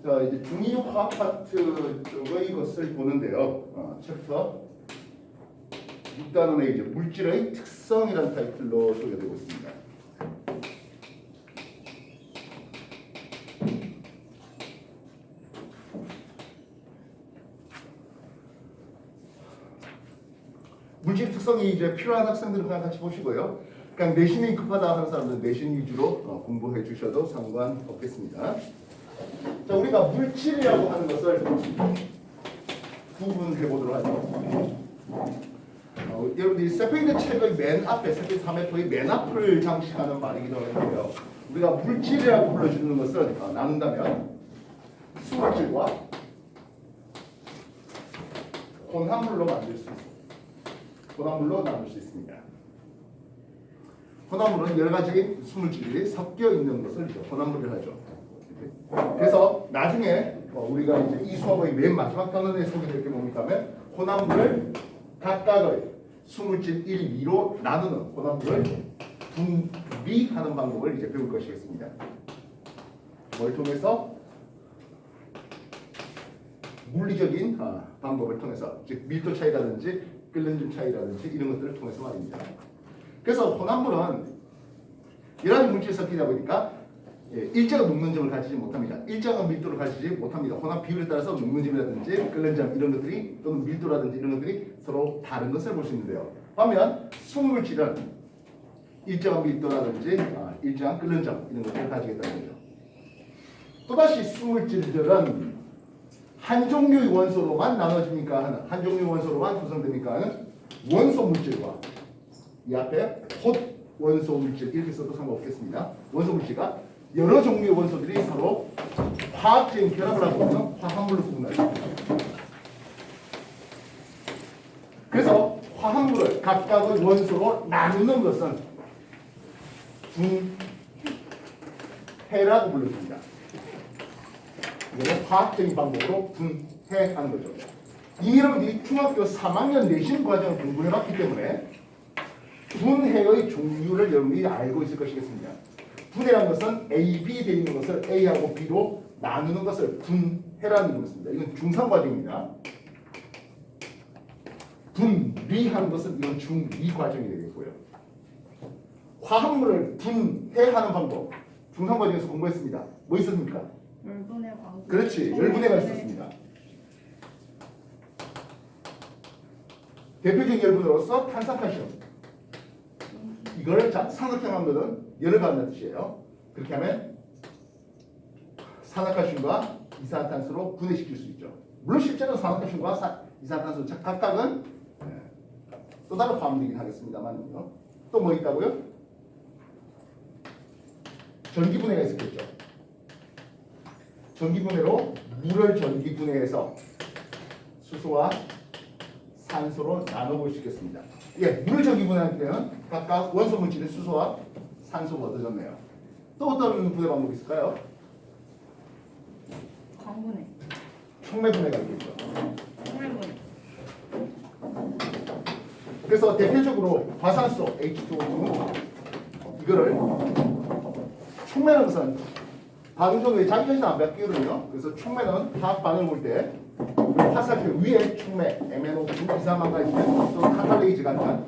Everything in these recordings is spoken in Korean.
자, 이제 중2 화학 파트 쪽의 것을 보는데요. 챕터 6단원의 이제 물질의 특성이라는 타이틀로 소개되고 있습니다. 물질 특성이 이제 필요한 학생들은 그냥 같이 보시고요. 그냥 내신이 급하다 하는 사람들은 내신 위주로 공부해 주셔도 상관없겠습니다. 자, 우리가 물질이라고 하는 것을 구분해 보도록 하죠. 여러분들이 세페이드 책의 맨 앞에, 세페이드 3회포의 맨 앞을 장식하는 말이기도 하는데요. 우리가 물질이라고 불러주는 것을 나눈다면 수물질과 혼합물로 만들 수 있습니다. 혼합물로 나눌 수 있습니다. 혼합물은 여러 가지 수물질이 섞여 있는 것을 혼합물이라고 하죠. 그래서 나중에 우리가 이제 이 수업의 맨 마지막 단원에 소개될 게 뭡니까 하면 혼합물을 각각의 수물질 1, 2로 나누는 혼합물을 분리하는 방법을 이제 배울 것이겠습니다. 뭘 통해서? 물리적인 방법을 통해서, 즉 밀도 차이라든지 끓는 점 차이라든지 이런 것들을 통해서 말입니다. 그래서 혼합물은 여러 가지 물질이 섞이다 보니까 일정한 녹는점을 가지지 못합니다. 일정한 밀도를 가지지 못합니다. 혼합 비율에 따라서 녹는점이라든지 끓는 점 이런 것들이 또는 밀도라든지 이런 것들이 서로 다른 것을 볼 수 있는데요. 반면 수물질은 일정한 밀도라든지 일정한 끓는 점 이런 것들을 가지게 되는 거죠. 또다시 수물질들은 한 종류의 원소로만 나눠집니까 하는, 한 종류의 원소로만 구성됩니까 하는 원소 물질과 이 앞에 톳 원소 물질 이렇게 써도 상관없겠습니다. 원소 물질과 여러 종류의 원소들이 서로 화학적인 결합을 하고 있는 화합물로 구분하죠. 그래서 화합물을 각각의 원소로 나누는 것은 분해라고 불러줍니다. 이거는 화학적인 방법으로 분해하는 거죠. 이미 여러분들이 중학교 3학년 내신 과정을 공부해봤기 때문에 분해의 종류를 여러분들이 알고 있을 것이겠습니다. 분해라는 것은 A, B 되어 있는 것을 A하고 B로 나누는 것을 분해라는 것입니다. 이건 중상 과정입니다. 분리하는 것은 이건 중2 과정이 되겠고요. 화합물을 분해하는 방법 중상 과정에서 공부했습니다. 뭐 있었습니까? 열분의 관계. 그렇지, 열분해가 있었습니다. 대표적인 열분으로서 탄산칼슘. 이걸 삼각형하면은 열을 받는 뜻이에요. 그렇게 하면 산화칼슘과 이산화탄소로 분해시킬 수 있죠. 물론 실제로 산화칼슘과 이산화탄소 각각은 또 다른 화합물이긴 하겠습니다만요. 또 뭐 있다고요? 전기분해가 있었겠죠. 전기분해로 물을 전기분해해서 수소와 산소로 나눠볼 수 있겠습니다. 예, 물을 전기분해할 때는 각각 원소 물질의 수소와 산소가 얻어졌네요. 또 어떤 분해 방법이 있을까요? 광분해. 촉매분해가 있겠죠. 촉매분해. 그래서 대표적으로 과산소 H2O2 이거를 촉매라는 것은 반응적으로 자기 자신 안 바뀌거든요. 그래서 촉매는 화학 반응을 볼 때 화살표 위에 촉매, MnO2 이산화가 있는 또 카탈레이즈 같은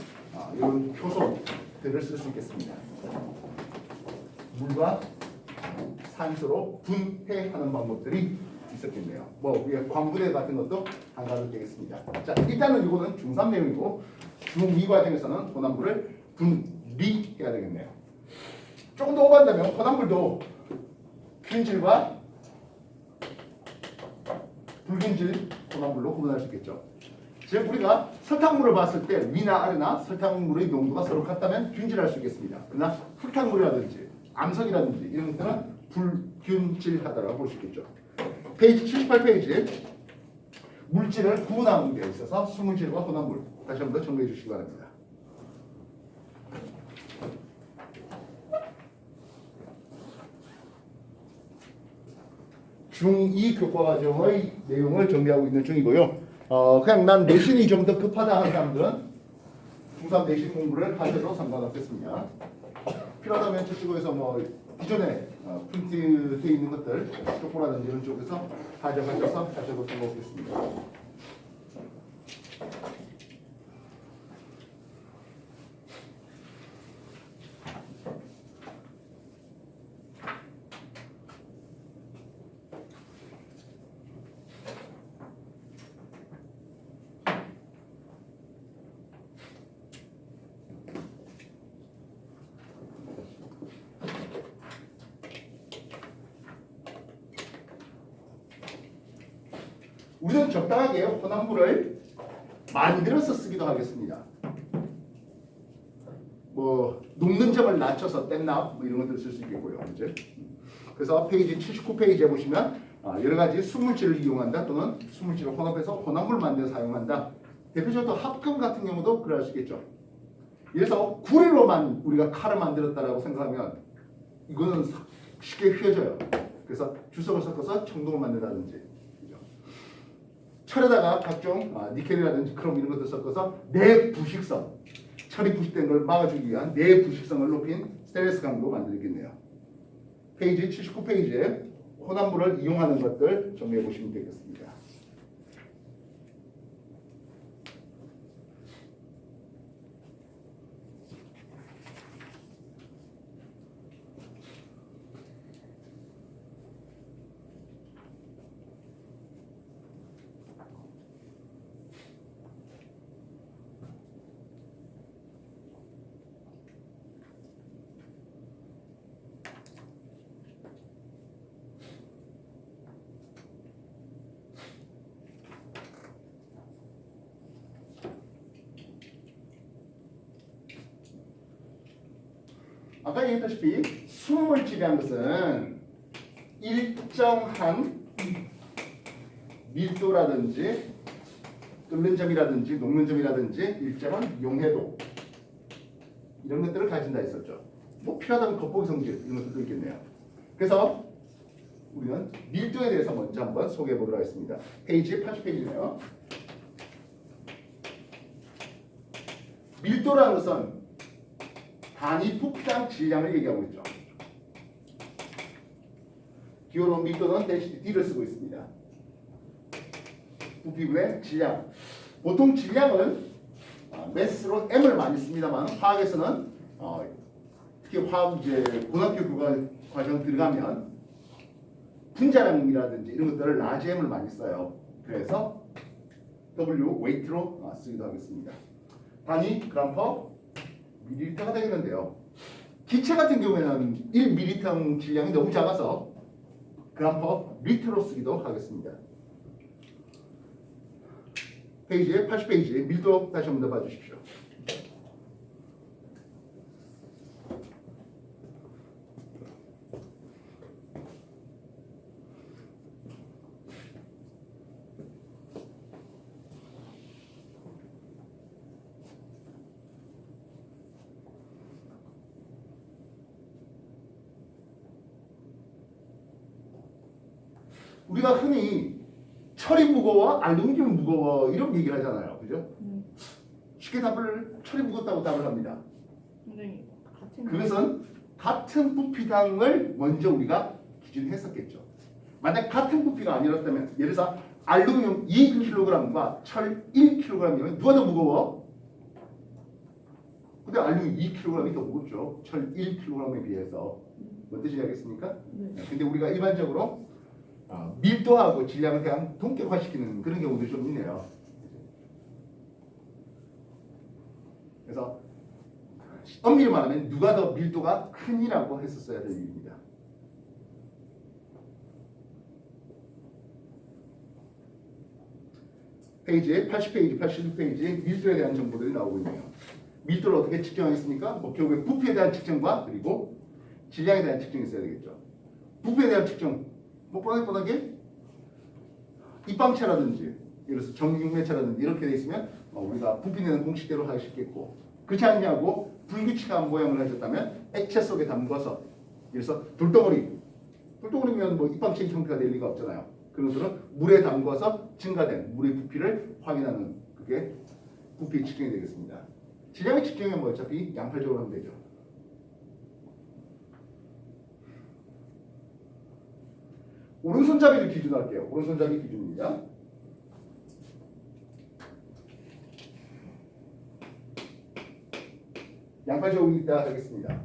이런 효소들을 쓸 수 있겠습니다. 물과 산소로 분해하는 방법들이 있었겠네요. 뭐 위에 광분해 같은 것도 한 가지 되겠습니다. 자, 일단은 이거는 중3 내용이고 중2 과정에서는 혼합물을 분리해야 되겠네요. 조금 더 오간다면 혼합물도 균질과 불균질 혼합물로 구분할 수 있겠죠. 즉 우리가 설탕물을 봤을 때 위나 아래나 설탕물의 농도가 서로 같다면 균질할 수 있겠습니다. 그러나 흙탕물이라든지 암석이라든지 이런 것들은 불균질하다라고 볼 수 있겠죠. 페이지 78페이지 물질을 구분하는 데 있어서 수물질과 혼합물 다시 한번 더 정리해 주시기 바랍니다. 중2 교과과정의 내용을 정리하고 있는 중이고요. 그냥 난 내신이 좀 더 급하다 하는 사람들은 중3 내신 공부를 하셔도 상관없겠습니다. 필요하다면 저쪽에서 뭐 기존에 프린트되어 있는 것들 쪽보라든지 이런 쪽에서 가져가셔서 가져볼 수가 없겠습니다. 우리는 적당하게 혼합물을 만들어서 쓰기도 하겠습니다. 뭐 녹는 점을 낮춰서 땜납 뭐 이런 것들 쓸 수 있겠고요. 그죠? 그래서 페이지 79페이지에 보시면 여러 가지 순물질을 이용한다 또는 순물질을 혼합해서 혼합물 만들어 사용한다. 대표적으로 합금 같은 경우도 그럴 수 있겠죠. 그래서 구리로만 우리가 칼을 만들었다라고 생각하면 이거는 쉽게 휘어져요. 그래서 주석을 섞어서 청동을 만든다든지 철에다가 각종 니켈이라든지 크롬 이런 것들 섞어서 내부식성, 철이 부식된 걸 막아주기 위한 내부식성을 높인 스테인리스 강도 만들겠네요. 페이지 79페이지에 혼합물을 이용하는 것들 정리해 보시면 되겠습니다. 아까 얘기했다시피 순물질이라는 것은 일정한 밀도라든지 끓는 점이라든지 녹는 점이라든지 일정한 용해도 이런 것들을 가진다 했었죠. 뭐 필요하다면 겉보기 성질 이런 것들도 있겠네요. 그래서 우리는 밀도에 대해서 먼저 한번 소개해 보도록 하겠습니다. 페이지 80페이지네요. 밀도라는 것은 단위 부피당 질량을 얘기하고 있죠. 기호로 밀도는 대신 D를 쓰고 있습니다. 부피분의 질량. 보통 질량은 매스로 M을 많이 씁니다만 화학에서는 특히 화학 이제 고등학교 과정 들어가면 분자량이라든지 이런 것들을 라지 M을 많이 써요. 그래서 W 웨이트로 쓰기도 하겠습니다. 단위 그램 퍼 밀리리터가 되겠는데요. 기체 같은 경우에는 1ml 질량이 너무 작아서 그램 퍼 리터로 쓰기도 하겠습니다. 페이지에 80페이지 밀도 다시 한번 더 봐주십시오. 우리가 흔히 철이 무거워, 알루미늄이 무거워 이런 얘기를 하잖아요. 그죠? 쉽게 철이 무겁다고 답을 합니다. 근데 같은 그것은 같은 부피당을 먼저 우리가 기준했었겠죠. 만약 같은 부피가 아니었다면 예를 들어서 알루미늄 2kg과 철 1kg이면 누가 더 무거워? 근데 알루미늄 2kg이 더 무겁죠. 철 1kg에 비해서. 뭔 뜻인지 알겠습니까? 네. 근데 우리가 일반적으로 밀도하고 질량을 그냥 동격화시키는 그런 경우도 좀 있네요. 그래서 엄밀히 말하면 누가 더 밀도가 큰이라고 했었어야 될 일입니다. 페이지에 80페이지, 86페이지에 밀도에 대한 정보들이 나오고 있네요. 밀도를 어떻게 측정하겠습니까? 뭐 결국에 부피에 대한 측정과 그리고 질량에 대한 측정이 있어야 되겠죠. 부피에 대한 측정 뭐 뻔하게 입방체라든지 예를 들어서 정육매체라든지 이렇게 돼 있으면 우리가 부피 내는 공식대로 하기 쉽겠고 그렇지 않냐고 불규칙한 모양을 해줬다면 액체 속에 담궈서 예를 들어서 돌덩어리면 뭐 입방체 형태가 될 리가 없잖아요. 그런 것들은 물에 담궈서 증가된 물의 부피를 확인하는 그게 부피 측정이 되겠습니다. 질량의 측정은 뭐 어차피 양팔적으로 하면 되죠. 오른손잡이를 기준으로 할게요. 오른손잡이 기준입니다. 양팔 제곱이 있다 하겠습니다.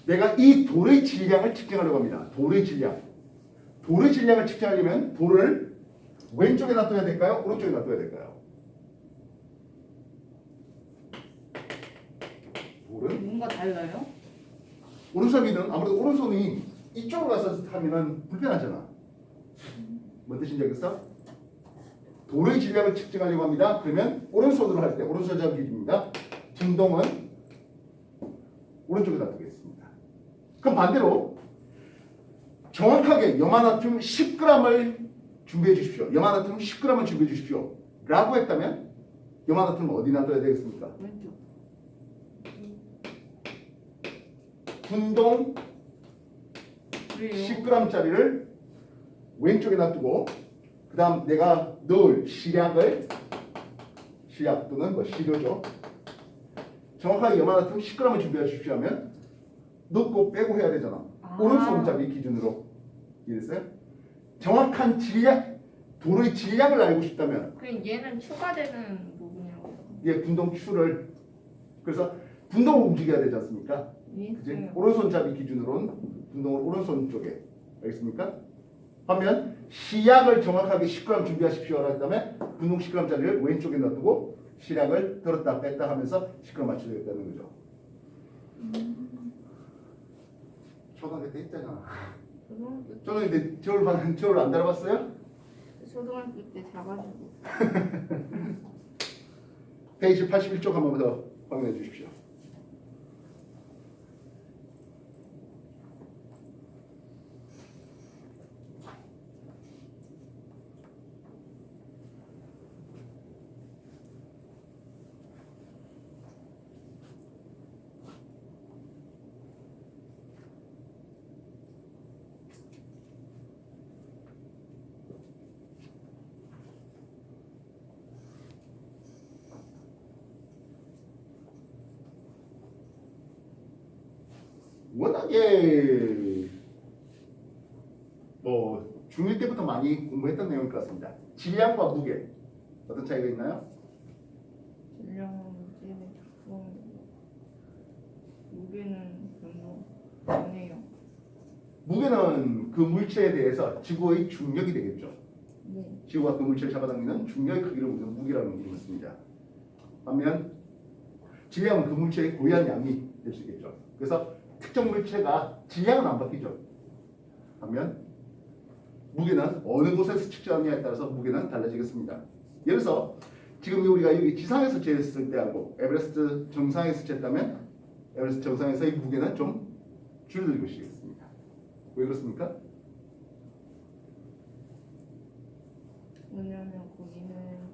내가 이 돌의 질량을 측정하려고 합니다. 돌의 질량. 돌의 질량을 측정하려면 돌을 왼쪽에 놔둬야 될까요? 오른쪽에 놔둬야 될까요? 돌은 뭔가 달라요? 오른손잡이는 아무래도 오른손이 이쪽으로 가서 하면은 불편하잖아. 뭔 뜻인지 알겠어? 돌의 질량을 측정하려고 합니다. 그러면 오른손으로 할 때 오른손잡이 기준입니다. 진동은 오른쪽에 놔두겠습니다. 그럼 반대로 정확하게 염화나트륨 10g을 준비해 주십시오. 염화나트륨 10g을 준비해 주십시오. 라고 했다면 염화나트륨 어디 놔둬야 되겠습니까? 왼쪽. 분동 그래요. 10g짜리를 왼쪽에 놔두고 그 다음 내가 넣을 시약 또는 뭐 시료죠. 정확하게 염화나트륨 10g을 준비해 주십시오 하면 넣고 빼고 해야 되잖아. 아. 오른손잡이 기준으로. 이해됐어요? 정확한 질량, 돌의 질량을 알고 싶다면 그럼 얘는 추가되는 부분이라고. 얘 분동추를 그래서 분동을 움직여야 되지 않습니까? 그지? 네. 오른손잡이 기준으로는 분동을 오른손 쪽에 알겠습니까? 반면 시약을 정확하게 10g 준비하십시오라고 했다면 분동 10g짜리를 왼쪽에 놔두고 시약을 들었다 뺐다 하면서 10g 맞춰야겠다는 거죠. 초등학교 때 했잖아. 초등학교 때 저울 안 달아봤어요? 초등학교 때 자가지고. 페이지 81쪽 한 번 더 확인해 주십시오. 워낙에 뭐 중1 때부터 많이 공부했던 내용일 것 같습니다. 질량과 무게 어떤 차이가 있나요? 질량은 얘는 작동. 무게는 별로 안 해요. 무게는 그 물체에 대해서 지구의 중력이 되겠죠. 네. 지구가 그 물체를 잡아당기는 중력의 크기를 우리는 무게라는 이름을 씁니다. 반면 질량은 그 물체의 고유한 양이 될 수 있겠죠. 그래서 특정 물체가 질량은 안 바뀌죠. 반면 무게는 어느 곳에서 측정하느냐에 따라서 무게는 달라지겠습니다. 예를 들어서 지금 우리가 여기 지상에서 재했을 때하고 에베레스트 정상에서 쟀다면 에베레스트 정상에서의 무게는 좀 줄어들 것이겠습니다. 왜 그렇습니까? 왜냐면 거기는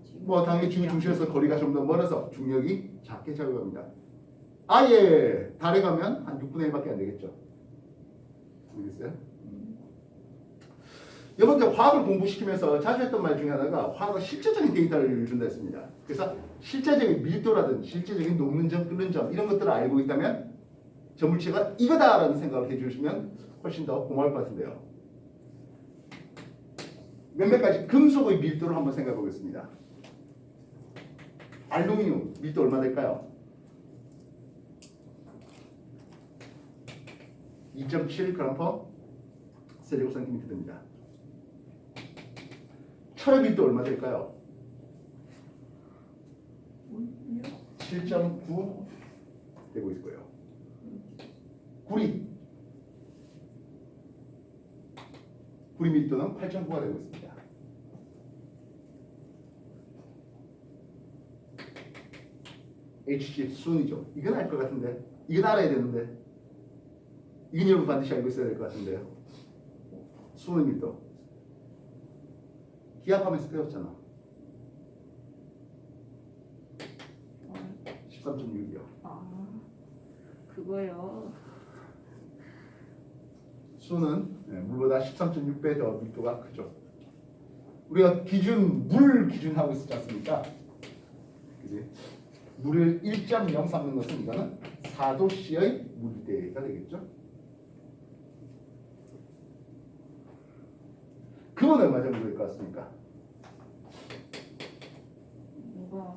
지금 뭐 당연히 지구 중심에서 거리가 좀 더 멀어서 중력이 작게 작용합니다. 아예 달에 가면 한 6분의 1밖에 안 되겠죠. 모르겠어요? 여러분들 화학을 공부시키면서 자주 했던 말 중에 하나가 화학은 실제적인 데이터를 준다 했습니다. 그래서 실제적인 밀도라든지 실제적인 녹는 점, 끓는 점 이런 것들을 알고 있다면 전물체가 이거다라는 생각을 해주시면 훨씬 더 고마울 것 같은데요. 몇몇 가지 금속의 밀도를 한번 생각해 보겠습니다. 알루미늄 밀도 얼마 될까요? 2.7g/cm 됩니다. 철의 밀도 얼마 될까요? 7.9 되고 있고요. 구리 밀도는 8.9가 되고 있습니다. Hg 순이죠. 이건 알 것 같은데, 이건 알아야 되는데, 이건 여러분 반드시 알고 있어야 될 것 같은데요. 순의 밀도. 기압하면서 배웠잖아. 13.6이요. 아 그거요. 수는 물보다 13.6배 더 밀도가 크죠. 우리가 물 기준 하고 있지 않습니까? 그지? 물을 1.0 삼는 것은 이거는 4도씨의 물대가 되겠죠. 금은 얼마 정도 될 것 같습니까? 뭔가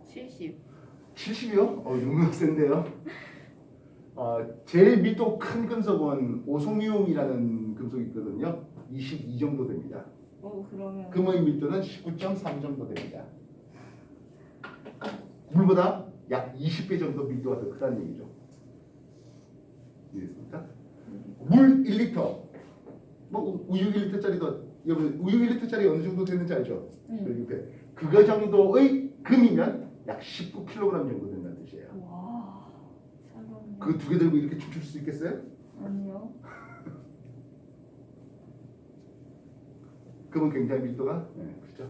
70. 70이요? 용도가 센데요. 제일 밀도 큰 금속은 오송유음이라는 금속이 있거든요. 22 정도 됩니다. 그러면 금의 밀도는 19.3 정도 됩니다. 물보다 약 20배 정도 밀도가 더 크다는 얘기죠. 이해됐습니까? 물 1리터. 뭐 우유 1리터짜리도 여러분 우유 1리터짜리 어느 정도 되는지 알죠? 그거 정도의 금이면 약 19kg 정도 된다는 뜻이에요. 와. 사람. 그 두 개 들고 이렇게 춤출 수 있겠어요? 아니요. 금은 굉장히 밀도가 그렇죠.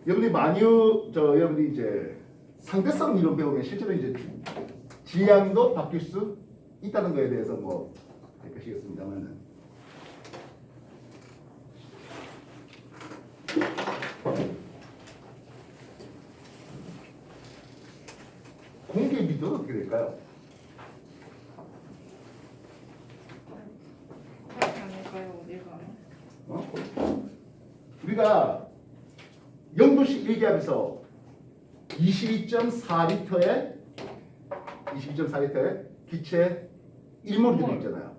여러분이 이제 상대성 이론 배우면 실제로 이제 지향도 바뀔 수 있다는 거에 대해서 뭐 알겠습니다만은 공기의 밀도는 어떻게 될까요? 그렇지 않을까요? 내가. 우리가 0도씨 1기압에서 22.4리터의 기체 1몰이 들어있잖아요.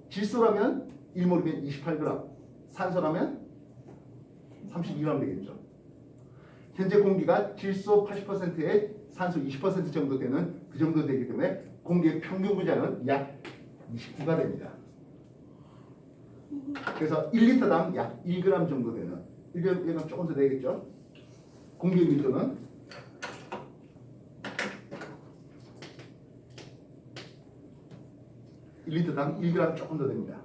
질소라면 1몰이면 28g, 산소라면 32g 되겠죠. 현재 공기가 질소 80%에 산소 20% 정도 되는 그 정도 되기 때문에 공기의 평균 분자는 약 29가 됩니다. 그래서 1리터당 약 1g 정도 되는 1g 조금 더 되겠죠. 공기의 밀도는 (1리터당) 1g 조금 더 됩니다.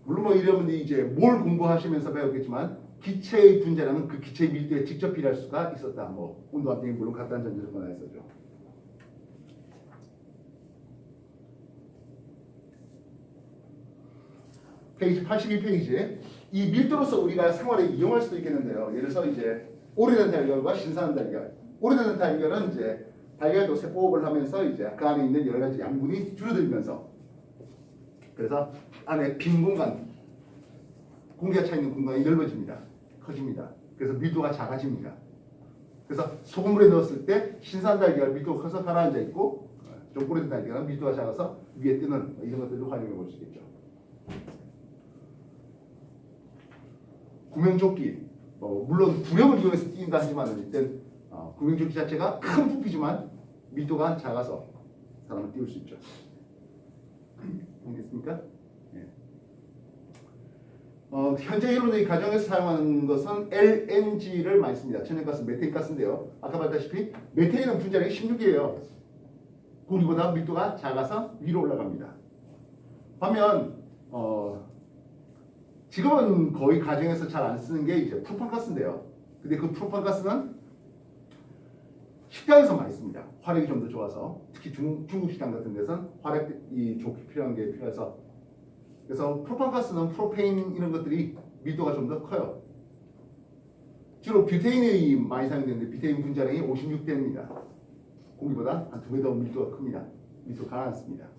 물론 뭐 여러분들이 이제 뭘 공부하시면서 배웠겠지만 기체의 분자라는 그 기체의 밀도에 직접 비례할 수가 있었다. 뭐 온도 합등이 물론 같다는 전제조건 하에서죠. 페이지 81페이지. 이 밀도로서 우리가 생활에 이용할 수도 있겠는데요. 예를 들어서 이제 오래된 달걀과 신선한 달걀. 오래된 달걀은 이제 달걀도 세포업을 하면서 이제 그 안에 있는 여러 가지 양분이 줄어들면서 그래서 안에 빈 공간, 공기가 차 있는 공간이 넓어집니다. 커집니다. 그래서 밀도가 작아집니다. 그래서 소금물에 넣었을 때 신선한 달걀 밀도가 커서 가라앉아 있고 좀 오래된 달걀은 밀도가 작아서 위에 뜨는 이런 것들을 활용해 볼 수 있겠죠. 구명조끼, 물론 부력을 이용해서 뛴다 하지만 일단 구명조끼 자체가 큰 부피지만 밀도가 작아서 사람을 띄울 수 있죠. 알겠습니까? 예. 현재 이론의 가정에서 사용하는 것은 LNG를 많이 씁니다. 천연가스, 메테인가스인데요. 아까 봤다시피 메테인은 분자량이 16이에요. 공기보다 밀도가 작아서 위로 올라갑니다. 반면 지금은 거의 가정에서 잘 안 쓰는 게 이제 프로판가스인데요. 근데 그 프로판가스는 식당에서 많이 씁니다. 화력이 좀 더 좋아서 특히 중국 식당 같은 데서는 화력이 좋게 필요한 게 필요해서 그래서 프로판가스는 프로페인 이런 것들이 밀도가 좀 더 커요. 주로 뷰테인이 많이 사용되는데 뷰테인 분자량이 56대입니다. 공기보다 한 2배 더 밀도가 큽니다. 밀도가 가라앉습니다.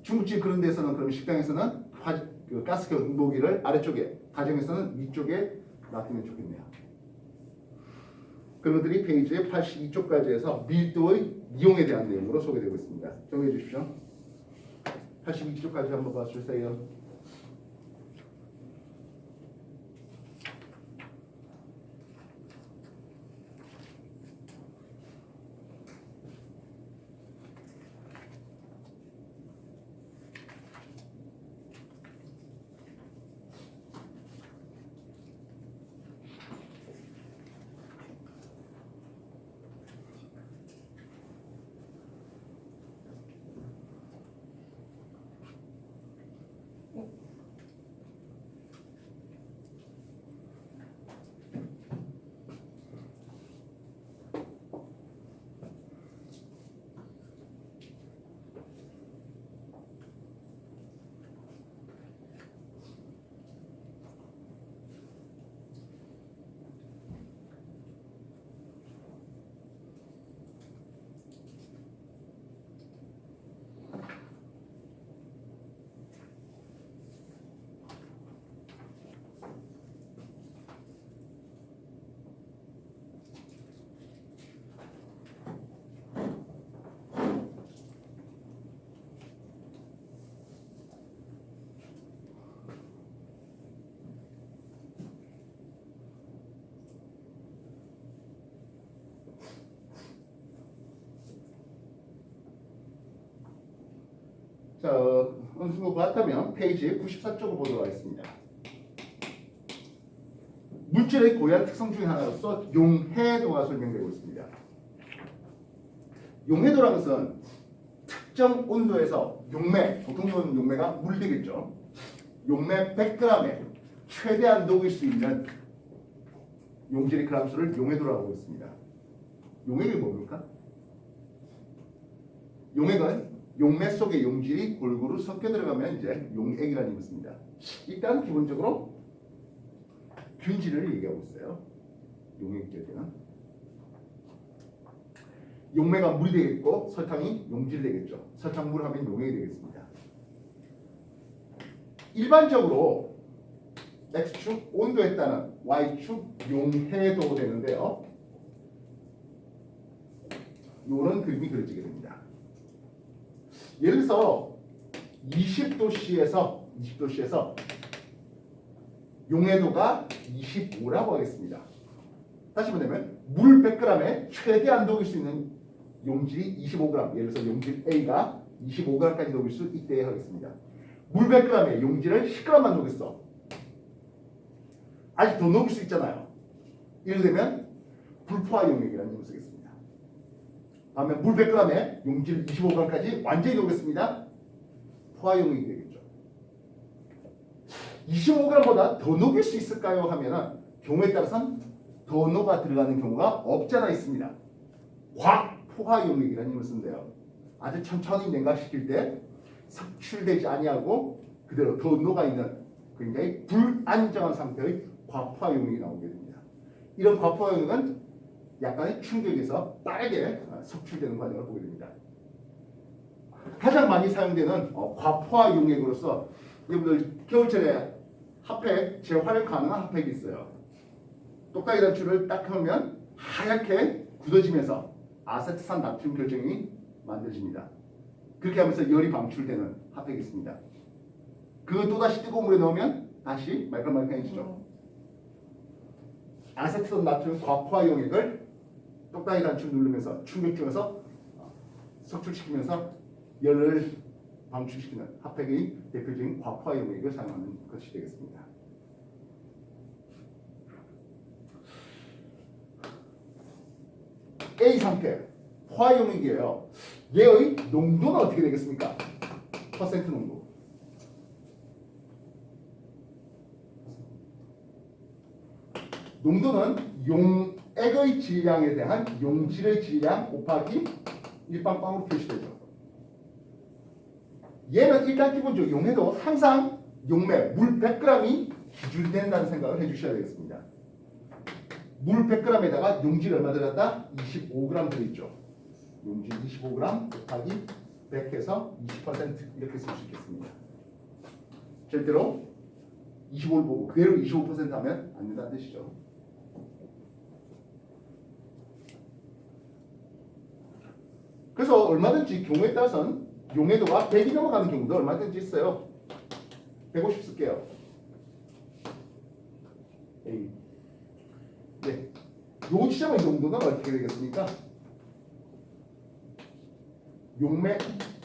중국집 그런 데서는 그럼 식당에서는 그 가스 경보기를 아래쪽에, 가정에서는 위쪽에 놔두면 좋겠네요. 그런 것들이 페이지의 82쪽까지 해서 밀도의 이용에 대한 내용으로 소개되고 있습니다. 정리해 주십시오. 82쪽까지 한번 봐주세요. 어느 정도 같다면 페이지 94쪽을 보도록 하겠습니다. 물질의 고유한 특성 중에 하나로서 용해도가 설명되고 있습니다. 용해도라는 것은 특정 온도에서 용매, 보통 용매가 물이 되겠죠. 용매 100g에 최대한 녹일 수 있는 용질의 그람수를 용해도라고 하고 있습니다. 용액이 뭡니까? 용액은 용매 속에 용질이 골고루 섞여 들어가면 이제 용액이라는意味씁니다. 일단 기본적으로 균질을 얘기하고 있어요. 용액일 때는 용매가 물이 되겠고 설탕이 용질이 되겠죠. 설탕물 하면 용액이 되겠습니다. 일반적으로 X축 온도에 따른 Y축 용해도 되는데요. 요런 그림이 그려지게 됩니다. 예를 들어서 20도씨에서 용해도가 25라고 하겠습니다. 다시 보자면 물 100g에 최대한 녹일 수 있는 용질이 25g, 예를 들어서 용질 A가 25g까지 녹일 수 있대 하겠습니다. 물 100g에 용질을 10g만 녹였어. 아직 더 녹일 수 있잖아요. 이렇게 되면 불포화 용액이라는 이름을 쓰겠습니다. 다음에 물 100g에 용질 25g까지 완전히 녹였습니다. 포화 용액이 되겠죠. 25g보다 더 녹일 수 있을까요? 하면은 경우에 따라서는 더 녹아 들어가는 경우가 없잖아 있습니다. 포화 용액이라는 이름을 쓴대요. 아주 천천히 냉각시킬 때 섭출되지 아니하고 그대로 더 녹아 있는 굉장히 불안정한 상태의 과포화 용액이 나오게 됩니다. 이런 과포화 용액은 약간의 충격에서 빠르게 섭출되는 과정을 보게 됩니다. 가장 많이 사용되는 과포화 용액으로서 여러분들 겨울철에 핫팩, 재활용 가능한 핫팩이 있어요. 똑딱이 단추를 딱 하면 하얗게 굳어지면서 아세트산 나트륨 결정이 만들어집니다. 그렇게 하면서 열이 방출되는 핫팩이 있습니다. 그거 또다시 뜨거운 물에 넣으면 다시 말캉말캉해지죠. 아세트산 나트륨 과포화 용액을 똑딱이 단추를 누르면서 충격 중에서 석출시키면서 열을 방출시키는 핫팩의 대표적인 과포화 용액을 사용하는 것이 되겠습니다. A 상태 포화 용액이에요. 얘의 농도는 어떻게 되겠습니까? 퍼센트 농도. 농도는 용액의 질량에 대한 용질의 질량 곱하기 일빵빵으로 표시되죠. 얘는 일단 기본적으로 용해도 항상 용매 물 100g이 기준된다는 생각을 해주셔야 되겠습니다. 물 100g에다가 용질 얼마 들어갔다? 25g 들어있죠. 용질 25g 곱하기 100 해서 20% 이렇게 쓸 수 있겠습니다. 절대로 25를 보고 그대로 25% 하면 안 된다는 뜻이죠. 그래서 얼마든지 경우에 따라서는 용해도가 100이 넘어가는 경우도 얼마든지 있어요. 150 쓸게요. A. 네. 요 지점의 농도는 어떻게 되겠습니까? 용매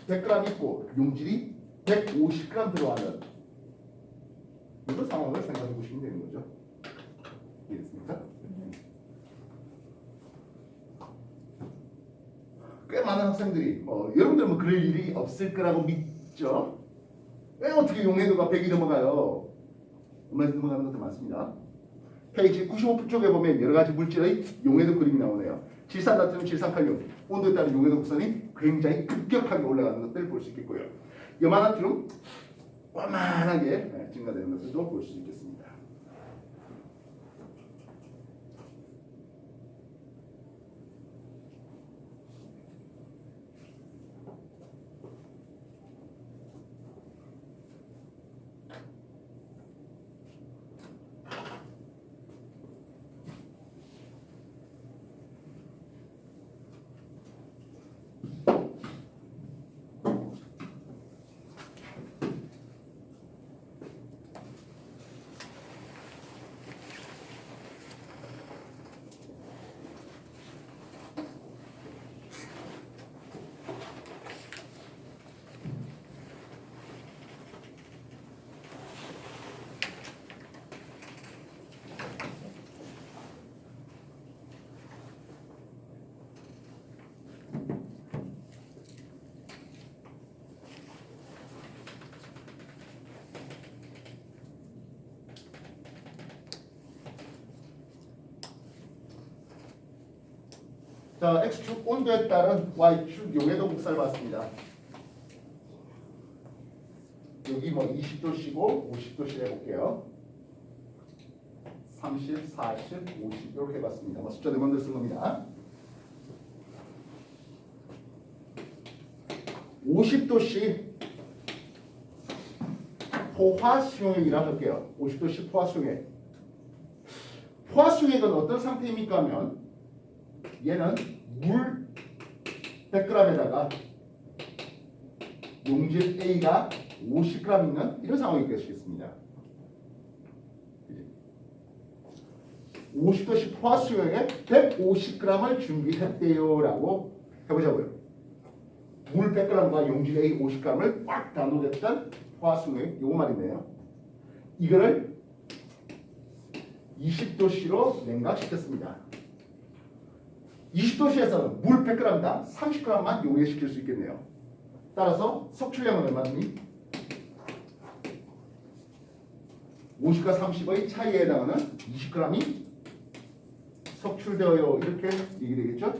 100g 있고 용질이 150g 들어가는 이런 상황을 생각해 보시면 되는 거죠. 이해됐습니까? 꽤 많은 학생들이 여러분들은 뭐 그럴 일이 없을 거라고 믿죠. 왜 어떻게 용해도가 100이 넘어가요? 얼마나 넘어가는 것도 많습니다. 페이지 95쪽에 보면 여러 가지 물질의 용해도 그림이 나오네요. 질산나트륨, 질산칼륨, 온도에 따른 용해도 곡선이 굉장히 급격하게 올라가는 것들을 볼 수 있겠고요. 염화나트륨 완만하게 증가되는 것들도 볼 수 있겠습니다. 자, x축 온도에 따른 y축 용해도 곡선을 봤습니다. 여기 뭐 20도씨고 50도씨 해볼게요. 30, 40, 50 이렇게 해봤습니다. 뭐 숫자 네 번들 쓴 겁니다. 50도씨 포화 수용액이라 할게요. 50도씨 포화 수용액. 포화 수용액은 어떤 상태입니까 하면 얘는 물 100g에다가 용질 A가 50g 있는 이런 상황이 되시겠습니다. 50도씨 포화 수용액에 150g을 준비했대요라고 해보자고요. 물 100g과 용질 A 50g을 꽉 나눠냈던 포화 수용액 요거 말이네요. 이거를 20도씨로 냉각시켰습니다. 20도씨에서는 물 100g당 30g만 용해시킬 수 있겠네요. 따라서 석출량은 얼마니? 50과 30의 차이에 해당하는 20g이 석출되어요. 이렇게 얘기되겠죠?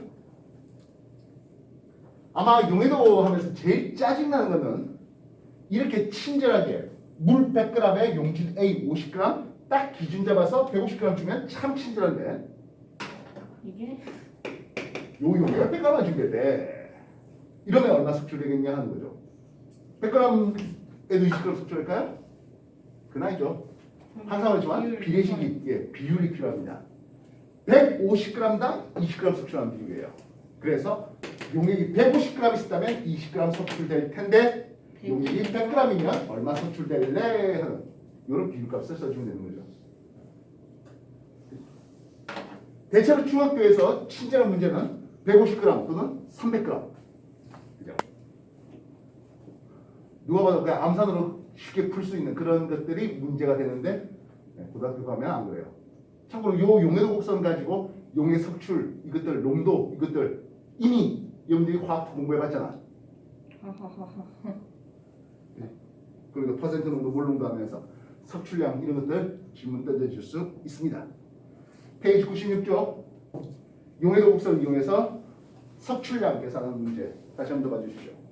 아마 용해도 하면서 제일 짜증나는 거는 이렇게 친절하게 물 100g에 용질 A 50g 딱 기준 잡아서 150g 주면 참 친절한데 이게 요 용해가 100g만 준비돼. 이러면 얼마 석출되겠냐 하는 거죠. 100g에도 20g 석출할까요? 그건 아니죠. 항상 그렇지만 비례식이 비율이 필요합니다. 150g당 20g 석출하는 비율이에요. 그래서 용액이 150g 있었다면 20g 석출될 텐데 용액이 100g이면 얼마 석출될래 하는 이런 비율값을 써주면 되는 거죠. 대체로 중학교에서 친절한 문제는 150g 또는 300g. 그죠? 누가 봐도 그냥 암산으로 쉽게 풀 수 있는 그런 것들이 문제가 되는데 고등학교 가면 안 그래요. 참고로 요 용해도 곡선 가지고 용해 석출 이것들 농도 이것들 이미 여러분들이 화학 공부해봤잖아. 그리고 퍼센트 농도 몰 농도 하면서 석출량 이런 것들 질문 던져줄 수 있습니다. 페이지 96쪽 용해도 곡선을 이용해서 석출량 계산하는 문제 다시 한번 더 봐주시죠.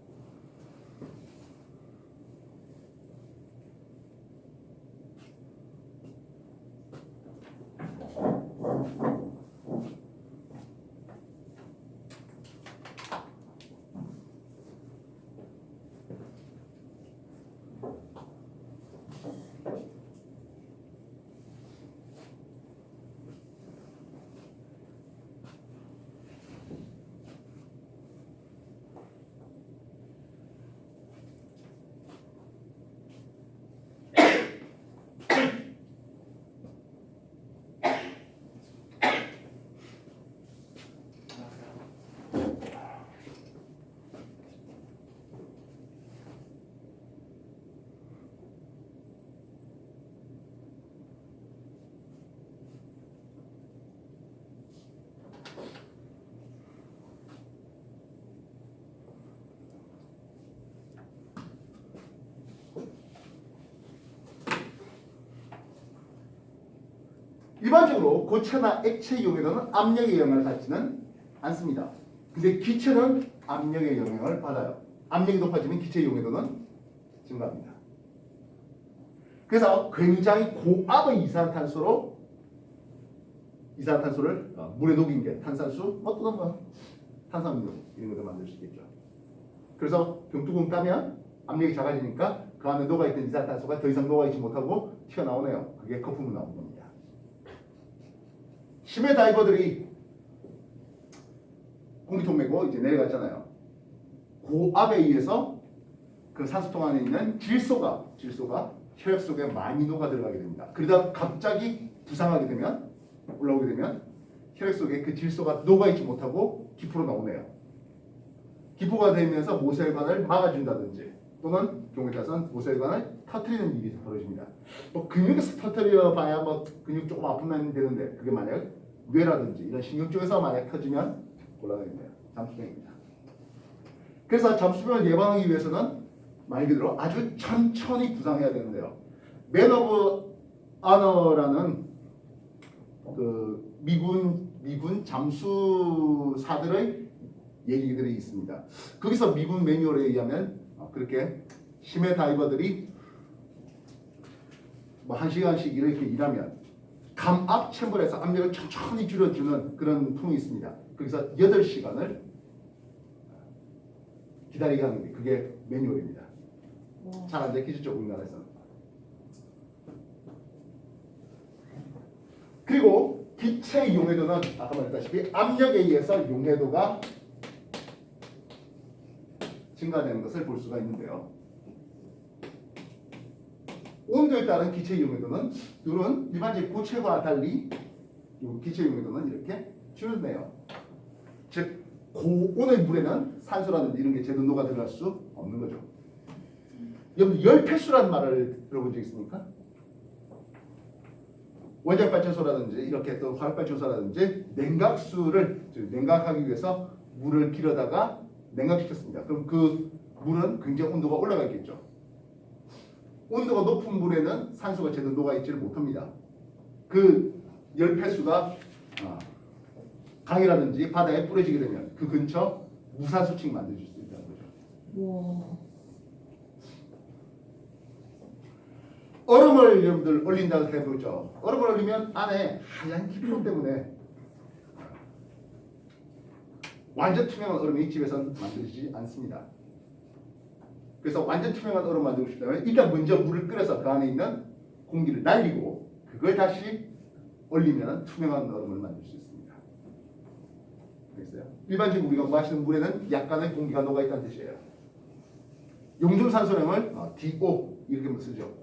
일반적으로 고체나 액체 용해도는 압력의 영향을 받지는 않습니다. 근데 기체는 압력의 영향을 받아요. 압력이 높아지면 기체 용해도는 증가합니다. 그래서 굉장히 고압의 이산화탄소를 물에 녹인 게 탄산수, 또는 탄산음료 이런 것들 만들 수 있겠죠. 그래서 병뚜껑 따면 압력이 작아지니까 그 안에 녹아있던 이산화탄소가 더 이상 녹아있지 못하고 튀어나오네요. 그게 거품으로 나오는 겁니다. 심해 다이버들이 공기통 메고 이제 내려갔잖아요. 고압에 의해서 그 산소통 안에 있는 질소가 혈액 속에 많이 녹아 들어가게 됩니다. 그러다 갑자기 부상하게 되면 올라오게 되면 혈액 속에 그 질소가 녹아있지 못하고 기포로 나오네요. 기포가 되면서 모세혈관을 막아준다든지 또는 경우에 따라서는 모세혈관을 터뜨리는 일이 벌어집니다. 뭐 근육에서 터뜨려 봐야 뭐 근육 조금 아프면 되는데 그게 만약 뇌라든지 이런 신경 쪽에서 만약 터지면 곤란합니다. 잠수병입니다. 그래서 잠수병을 예방하기 위해서는 말 그대로 아주 천천히 부상해야 되는데요. 맨 오브 아너라는 그 미군 미군 잠수사들의 얘기들이 있습니다. 거기서 미군 매뉴얼에 의하면 그렇게 심해 다이버들이 뭐 1시간씩 이렇게 일하면 감압 챔버에서 압력을 천천히 줄여주는 그런 통이 있습니다. 거기서 8시간을 기다리게 하는 게 그게 매뉴얼입니다. 와. 잘 안 지키죠, 우리나라에서는. 그리고 기체 용해도는 아까 말했다시피 압력에 의해서 용해도가 증가되는 것을 볼 수가 있는데요. 온도에 따른 기체 용해도는 둘은 일반적인 고체와 달리 이 기체 용해도는 이렇게 줄어드네요. 즉 고온의 물에는 산소라든지 이런 게 제대로 녹아 들어갈 수 없는 거죠. 여러분 열폐수라는 말을 들어본 적 있습니까? 원자력 발전소라든지 이렇게 또 화력 발전소라든지 냉각수를 냉각하기 위해서 물을 길어다가 냉각시켰습니다. 그럼 그 물은 굉장히 온도가 올라가 있겠죠. 온도가 높은 물에는 산소가 제대로 녹아 있지를 못합니다. 그 열폐수가 강이라든지 바다에 뿌려지게 되면 그 근처 무산소층이 만들어질 수 있다는 거죠. 와. 얼음을 여러분들 얼린다고 해보죠. 얼음을 얼리면 안에 하얀 기표 때문에 완전 투명한 얼음이 집에서는 만들어지지 않습니다. 그래서 완전 투명한 얼음 만들고 싶다면 일단 먼저 물을 끓여서 그 안에 있는 공기를 날리고 그걸 다시 얼리면 투명한 얼음을 만들 수 있습니다. 알겠어요? 일반적으로 우리가 마시는 물에는 약간의 공기가 녹아있다는 뜻이에요. 용존산소량을 DO 이렇게 쓰죠.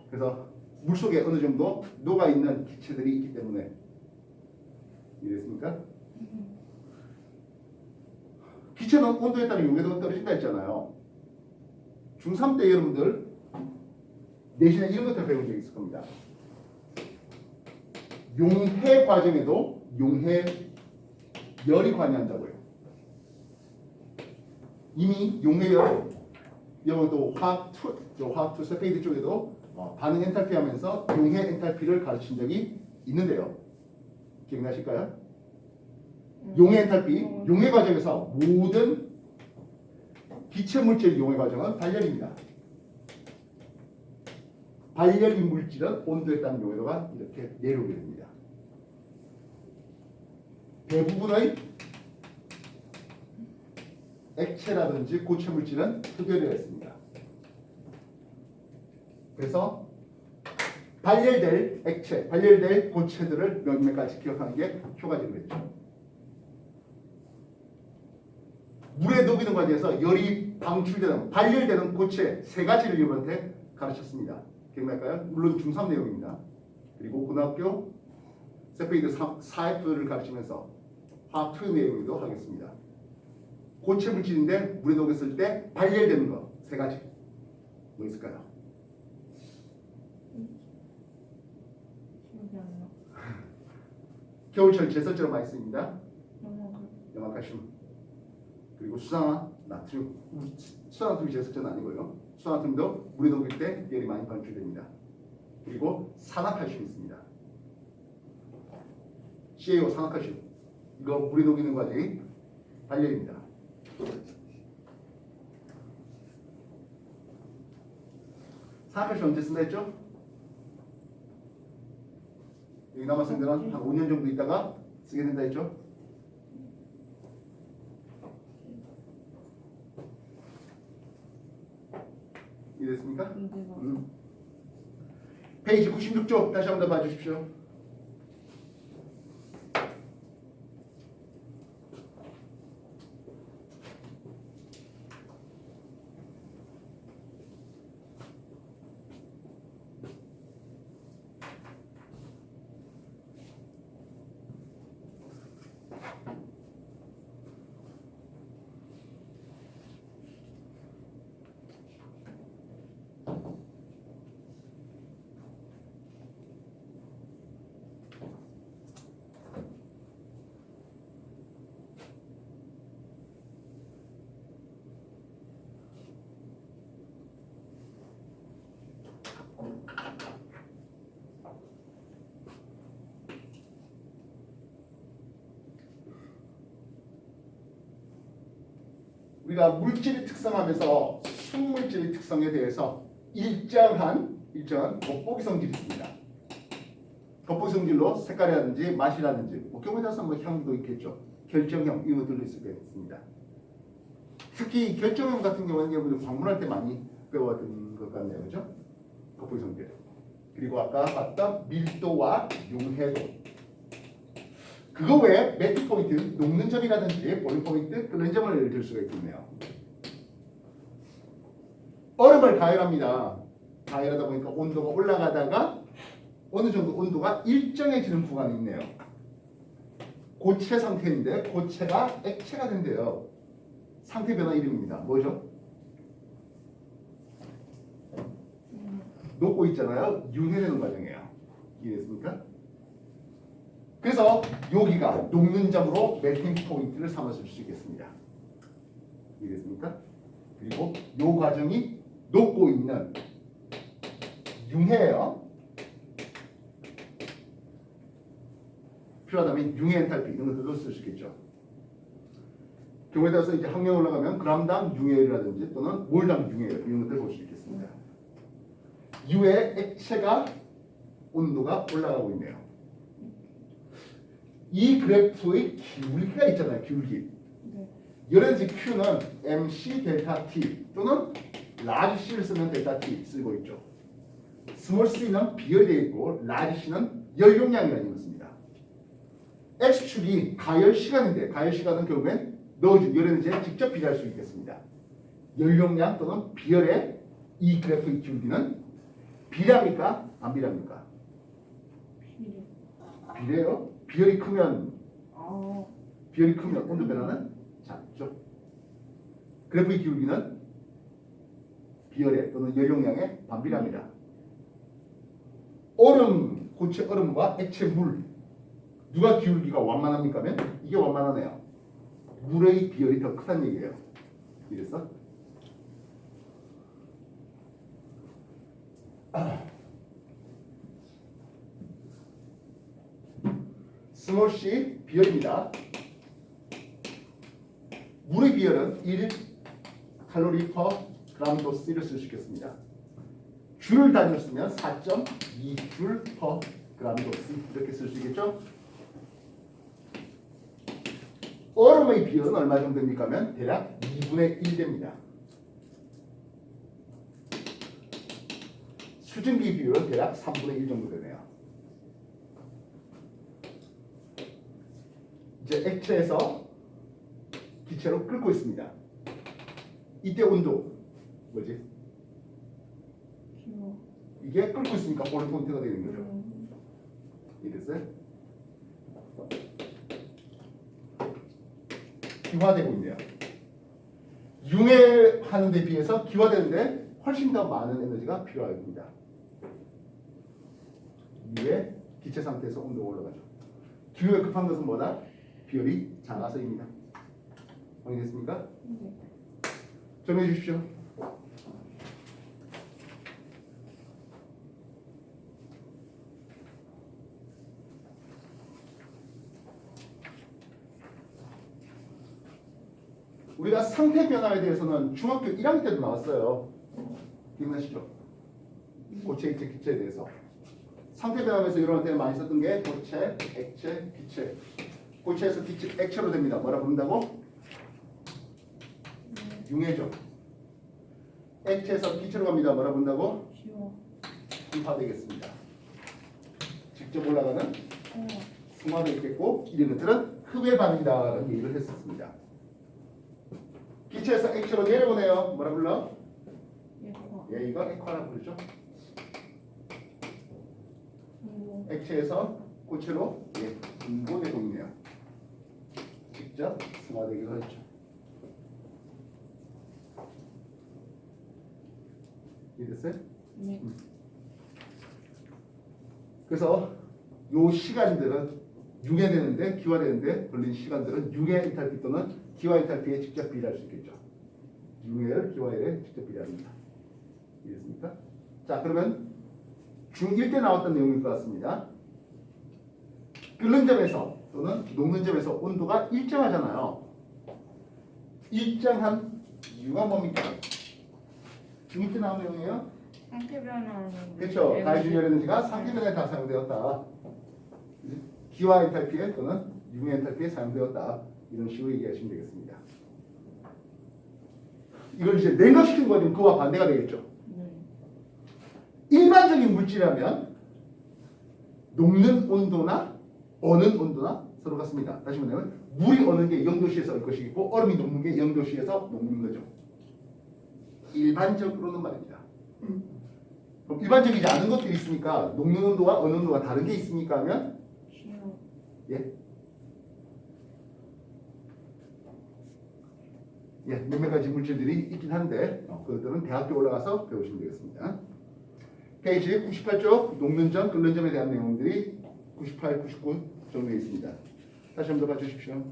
그래서 물속에 어느 정도 녹아있는 기체들이 있기 때문에 이해됐습니까? 기체는 온도에 따라 용해도가 떨어진다 했잖아요. 중3 때 여러분들 내신에 이런 것들 배운 적이 있을 겁니다. 용해 과정에도 용해 열이 관여한다고요. 이미 용해열 여러분도 화학2 세페이드 쪽에도 반응 엔탈피 하면서 용해 엔탈피를 가르친 적이 있는데요. 기억나실까요? 용해 엔탈피, 용해 과정에서 모든 기체 물질 용해 과정은 발열입니다. 발열인 물질은 온도에 따른 용해도가 이렇게 내려오게 됩니다. 대부분의 액체라든지 고체 물질은 흡열되어 있습니다. 그래서 발열될 액체, 발열될 고체들을 몇 가지 기억하는 게 효과적이겠죠. 물에 녹이는 과정에서 열이 방출되는 발열되는 고체 3가지를 여러분한테 가르쳤습니다. 기억날까요? 물론 중3 내용입니다. 그리고 고등학교 세페이드 4F를 가르치면서 화학2 내용도 하겠습니다. 고체 물질인데 물에 녹였을 때 발열되는 거 3가지 뭐 있을까요? 기억이 안 나. 겨울철 제설제로 많이 씁니다. 영어가. 염화칼슘 그리고 수산화 나트륨. 수산화듐이 제설제는 아니고요. 수산화듐도 물에 녹일 때 열이 많이 방출됩니다. 그리고 산화칼슘이 있습니다. CaO 산화칼슘 이거 물에 녹이는 과정이 발열입니다. 산화칼슘 언제 쓴다 했죠? 여기 남학생들은 한 5년 정도 있다가 쓰게 된다 했죠? 이해됐습니까? 페이지 96쪽 다시 한번 더 봐주십시오. 우리가 물질이 특성하면서 순물질의 특성에 대해서 일정한 돋보기 성질이 있습니다. 돋보기 성질로 색깔이라든지 맛이라든지 경우에 따라서 향도 있겠죠. 결정형 이런 것들도 있을 수 있습니다. 특히 결정형 같은 경우는 여러분들 방문할 때 많이 배웠던 것 같네요. 그죠? 돋보기 성질. 그리고 아까 봤던 밀도와 융해도. 그거 외에 매트 포인트, 녹는 점이라든지 볼륨 포인트, 끓는 점을 들 수가 있겠네요. 얼음을 가열합니다. 가열하다 보니까 온도가 올라가다가 어느 정도 온도가 일정해지는 구간이 있네요. 고체 상태인데 고체가 액체가 된대요. 상태 변화 이름입니다. 뭐죠? 녹고 있잖아요. 융해되는 과정이에요. 이해됐습니까? 그래서 여기가 녹는 점으로 멜팅 포인트를 삼았을 수 있겠습니다. 이해됐습니까? 그리고 이 과정이 녹고 있는 융해예요. 필요하다면 융해 엔탈피 이런 것들도 쓸 수 있겠죠. 경우에 따라서 이제 학년 올라가면 그람당 융해율이라든지 또는 몰당 융해율 이런 것들을 볼 수 있겠습니다. 이후에 액체가 온도가 올라가고 있네요. 이 그래프의 기울기가 있잖아요. 기울기. 네. 예를 들어 Q는 MC 델타 T 또는 라지 C를 쓰면 델타 T 쓰고 있죠. 스몰 c는 비열이 되어 있고 라지 C는 열용량이라는 것입니다. X축이 가열 시간인데 가열 시간은 결국엔 넣어준 열에너지에 직접 비례할 수 있겠습니다. 열용량 또는 비열의 이 그래프의 기울기는 비례합니까? 안 비례합니까? 비례. 비례요? 비열이 크면 아. 비열이 크면 온도 변화는 작죠. 그래프의 기울기는 비열의 또는 열용량에 반비례합니다. 얼음, 고체 얼음과 액체 물 누가 기울기가 완만합니까? 하면 이게 완만하네요. 물의 비열이 더 크다는 얘기예요. 이래서 스몰 c 비열입니다. 물의 비열은 1 칼로리 퍼 그램 도스를 쓸 수 있겠습니다. 줄 단위로 쓰면 4.2줄 퍼 그램 도스 이렇게 쓸 수 있겠죠? 얼음의 비율은 얼마 정도 됩니까? 하면 대략 2분의 1 됩니다. 수증기 비율은 대략 3분의 1 정도 되네요. 이제 액체에서 기체로 끓고 있습니다. 이때 온도 뭐지? 기워. 이게 끓고 있으니까 볼륨 포인트가 되는 거죠. 이랬어요? 기화되고 있네요. 융해하는 데 비해서 기화되는데 훨씬 더 많은 에너지가 필요합니다. 위에 기체 상태에서 온도가 올라가죠. 기후에 급한 것은 뭐다? 비열이 작아서입니다. 확인됐습니까? 네. 정리해 주십시오. 우리가 상태 변화에 대해서는 중학교 1학년 때도 나왔어요. 기억나시죠? 고체, 액체, 기체에 대해서. 상태 변화에서 일어날 때 많이 썼던 게 고체, 액체, 기체. 고체에서 기체, 액체로 됩니다. 뭐라 부른다고? 융해죠. 액체에서 기체로 갑니다. 뭐라 부른다고? 기워. 기화되겠습니다. 직접 올라가는 어. 승화도 있겠고 이런 것들은 흡의 반응이다라는 얘기를 했었습니다. 기체에서 액체로 내려오네요. 뭐라 불러? 예뻐. 예, 이거 액화라고 부르죠. 그리고 액체에서 고체로 분보되고 있네요. 직접 승화되기도 했죠. 이해됐어요? 네. 그래서 요 시간들은 융해되는데 기화되는데 걸린 시간들은 융해 엔탈피 또는 기화 엔탈피에 직접 비례할 수 있겠죠. 융해열, 기화열에 직접 비례합니다. 이해됐습니까? 자, 그러면 중1 때 나왔던 내용일 것 같습니다. 끓는 점에서 또는 녹는 점에서 온도가 일정하잖아요. 일정한 이유가 뭡니까? 지금 이때 나온 내용이에요. 상태 변화는 그렇죠. 다이준열 에너지가 상태 변화에 다 사용되었다. 기화 엔탈피에 또는 융 엔탈피에 사용되었다. 이런 식으로 얘기하시면 되겠습니다. 이걸 이제 냉각시킨 거는 그와 반대가 되겠죠. 네. 일반적인 물질이라면 녹는 온도나 어는 온도나 서로 같습니다. 다시 말하면 물이 어는 게 0도씨에서 얼 것이고 얼음이 녹는 게 0도씨에서 녹는 거죠. 일반적으로는 말입니다. 그럼 일반적이지 않은 것들이 있으니까 녹는 온도와 어는 온도가 다른 게 있으니까 하면 시험. 예? 예, 몇몇 가지 물질들이 있긴 한데 그것들은 대학교 올라가서 배우시면 되겠습니다. 페이지 98쪽 녹는 점, 끓는 점에 대한 내용들이 98, 99 정도에 있습니다. 다시 한번 더 봐주십시오.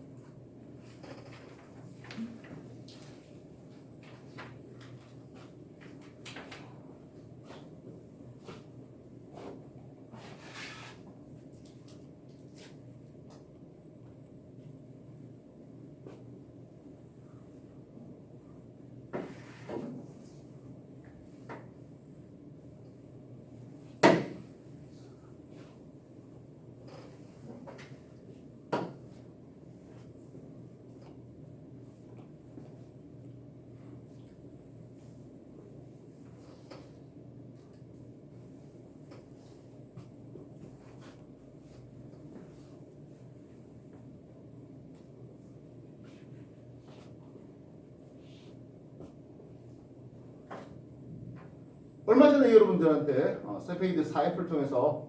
얼마 전에 여러분들한테 세페이드 4F를 통해서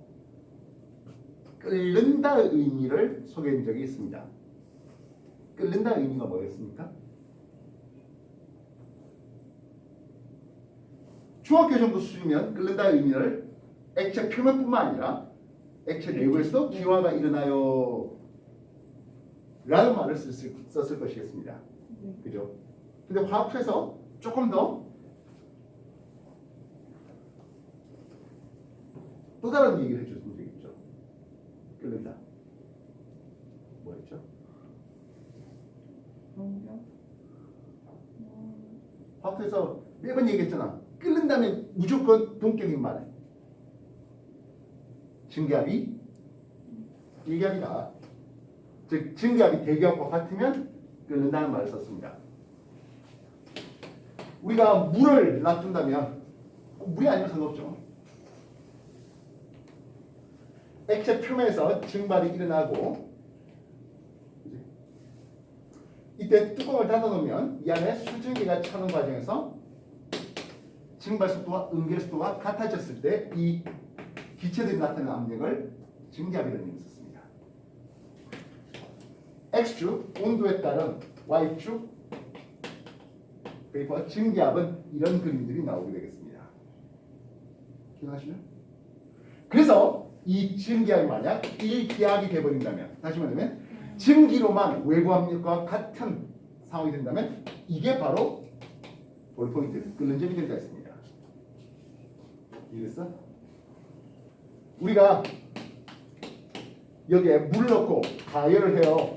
끓는다의 의미를 소개한 적이 있습니다. 끓는다의 의미가 뭐였습니까? 중학교 정도 수준이면 끓는다의 의미를 액체 표면뿐만 아니라 액체 내부에서도 기화가 일어나요 라는 말을 썼을 것이겠습니다. 그죠? 근데 화학에서 조금 더 또 다른 얘기를 해줬으면 되겠죠. 끓는다. 뭐였죠? 화학에서 매번 얘기했잖아. 끓는다면 무조건 동격인 말. 증기압이 일기압이다. 즉 증기압이 대기압과 같으면 끓는다는 말을 썼습니다. 우리가 물을 놔둔다면 물이 아니면 상관없죠. 액체 표면에서 증발이 일어나고 이때 뚜껑을 닫아놓으면 이 안에 수증기가 차는 과정에서 증발 속도와 응결 속도가 같아졌을 때 이 기체들이 나타내는 압력을 증기압이라는 이름을 썼습니다. X축 온도에 따른 Y축 그리고 증기압은 이런 그림들이 나오게 되겠습니다. 기억하시죠? 그래서 이 증기압이 만약 1기압이 되어버린다면 다시 말하면 증기로만 외부 압력과 같은 상황이 된다면 이게 바로 볼 포인트 끓는 점이 된다 했습니다. 이해됐어? 우리가 여기에 물을 넣고 가열을 해요.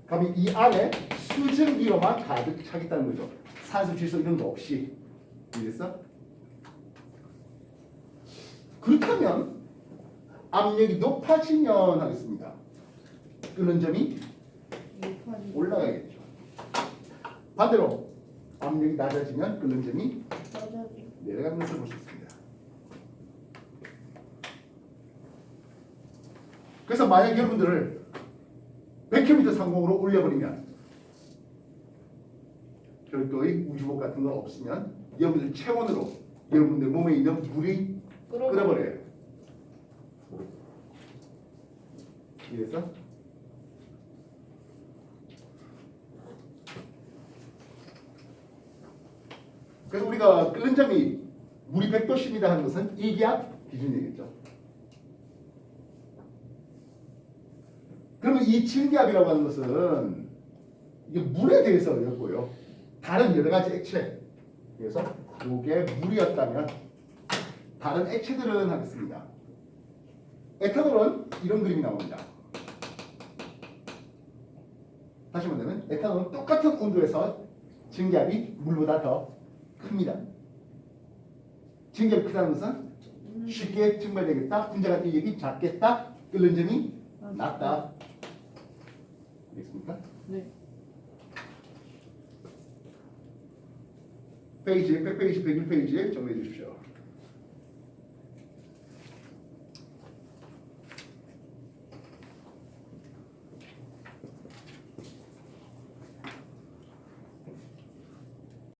그러면 이 안에 수증기로만 가득 차겠다는 거죠. 산소, 질소 이런 거 없이. 이해됐어? 그렇다면 압력이 높아지면 하겠습니다. 끓는 점이 올라가겠죠. 반대로 압력이 낮아지면 끓는 점이 내려가는 것을 볼 수 있습니다. 그래서 만약 여러분들을 100km 상공으로 올려버리면 별도의 우주복 같은 거 없으면 여러분들 체온으로 여러분들 몸에 있는 물이 끓어버려요. 이해했어? 그래서 우리가 끓는 점이 물이 100도씨입니다 하는 것은 1기압 기준이겠죠. 그러면 이 증기압이라고 하는 것은 이게 물에 대해서였고요. 다른 여러 가지 액체. 그래서 이게 물이었다면 다른 액체들은 하겠습니다. 에탄올은 이런 그림이 나옵니다. 다시 말하면 에탄올은 똑같은 온도에서 증기압이 물보다 더 큽니다. 증기압이 크다는 것은 쉽게 증발되겠다. 분자간 인력이 작겠다. 끓는 점이 낮다. 알겠습니까? 네. 페이지 100페이지 101페이지에 정리해 주십시오.